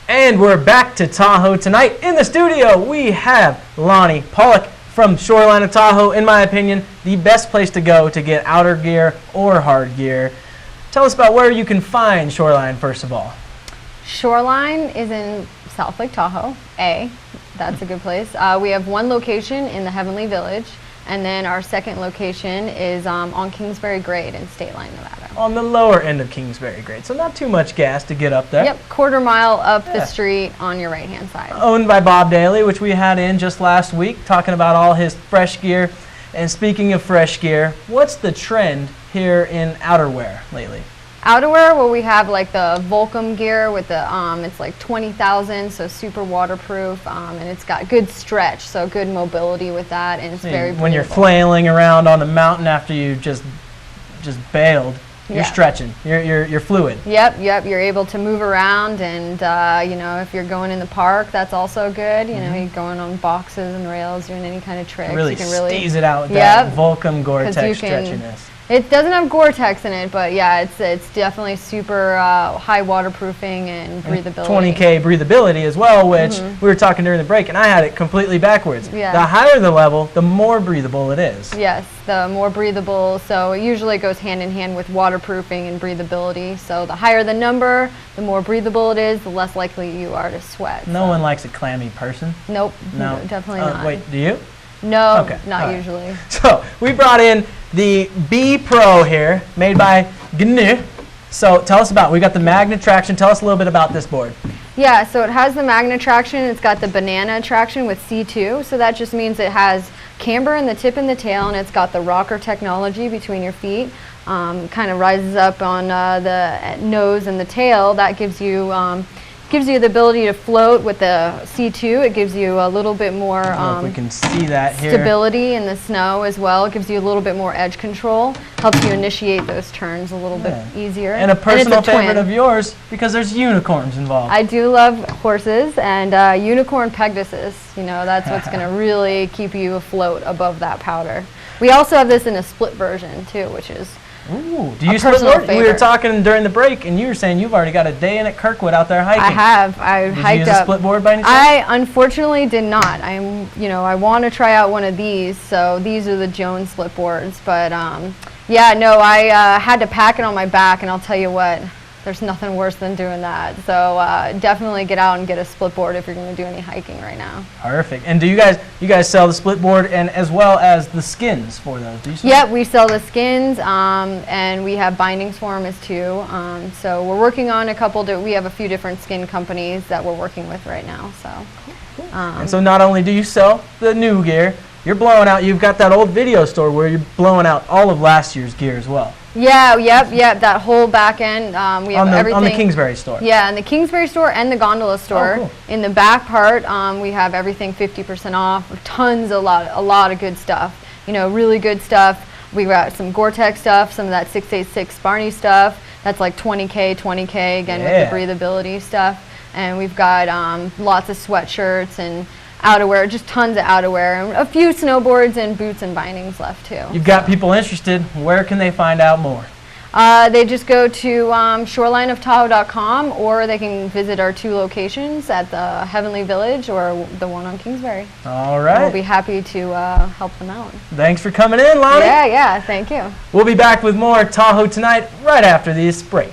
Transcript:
And we're back to Tahoe tonight. In the studio, we have Lonnie Pollock from Shoreline of Tahoe. In my opinion, the best place to go to get outer gear or hard gear. Tell us about where you can find Shoreline, first of all. Shoreline is in South Lake Tahoe, That's a good place. We have one location in the Heavenly Village, and then our second location is on Kingsbury Grade in State Line, Nevada. On the lower end of Kingsbury Grade, so not too much gas to get up there. Yep, quarter-mile up the street on your right-hand side. Owned by Bob Daly, which we had in just last week, talking about all his fresh gear. And speaking of fresh gear, what's the trend here in outerwear lately? Outerwear, well, we have like the Volcom gear with the, it's like 20,000, so super waterproof, and it's got good stretch, so good mobility with that, and it's very When you're breathable. flailing around on the mountain after you just bailed, you're Yeah. stretching, you're fluid. Yep, you're able to move around, and you know, if you're going in the park, that's also good. You know, you're going on boxes and rails, doing any kind of tricks. Really you can really steeze it out with that Volcom Gore-Tex stretchiness. It doesn't have Gore-Tex in it, but yeah, it's definitely super high waterproofing and breathability. 20K breathability as well, which we were talking during the break, and I had it completely backwards. Yeah. The higher the level, the more breathable it is. Yes, the more breathable, so it usually goes hand in hand with waterproofing and breathability. So the higher the number, the more breathable it is, the less likely you are to sweat. No one likes a clammy person. Nope, No. definitely not. Wait, do you? No, Okay, not all right. usually. So we brought in the B Pro here, made by GNU. So tell us about it. We got the Magnet Traction. Tell us a little bit about this board. Yeah, so it has the Magnet Traction. It's got the Banana Traction with C2. So that just means it has camber in the tip and the tail, and it's got the rocker technology between your feet. Kind of rises up on the nose and the tail. That gives you the ability to float with the C2. It gives you a little bit more I don't know if we can see that here. stability in the snow as well. It gives you a little bit more edge control. Helps you initiate those turns a little bit easier. And a personal it's a favorite twin. of yours, because there's unicorns involved. I do love horses, and unicorn Pegasus, you know, that's what's going to really keep you afloat above that powder. We also have this in a split version too, which is Ooh, do you a split personal board? We were favorite. talking during the break, and you were saying you've already got a day in at Kirkwood out there hiking. I have. I Did hiked you use up. a split board by any chance? I unfortunately did not. I want to try out one of these. So these are the Jones split boards, but yeah, no, I had to pack it on my back, and I'll tell you what, there's nothing worse than doing that. So definitely get out and get a split board if you're going to do any hiking right now. Perfect. And do you guys sell the split board and as well as the skins for those? Do you sell Yep, we sell the skins, and we have bindings for them as too. So we're working on a couple. We have a few different skin companies that we're working with right now. So. And so not only do you sell the new gear, you're blowing out. You've got that old video store where you're blowing out all of last year's gear as well. Yeah, yep. That whole back end, we have everything. On the Kingsbury store. Yeah, in the Kingsbury store and the Gondola store. Oh, cool. In the back part, we have everything 50% off. A lot of good stuff. You know, really good stuff. We got some Gore-Tex stuff, some of that 686 Barney stuff. That's like 20K again with the breathability stuff. And we've got lots of sweatshirts and outerwear, just tons of outerwear, and a few snowboards and boots and bindings left too. You've got people interested. Where can they find out more? They just go to shorelineoftahoe.com, or they can visit our two locations at the Heavenly Village or the one on Kingsbury. All And right. we'll be happy to help them out. Thanks for coming in, Lonnie. Yeah, thank you. We'll be back with more Tahoe Tonight right after this break.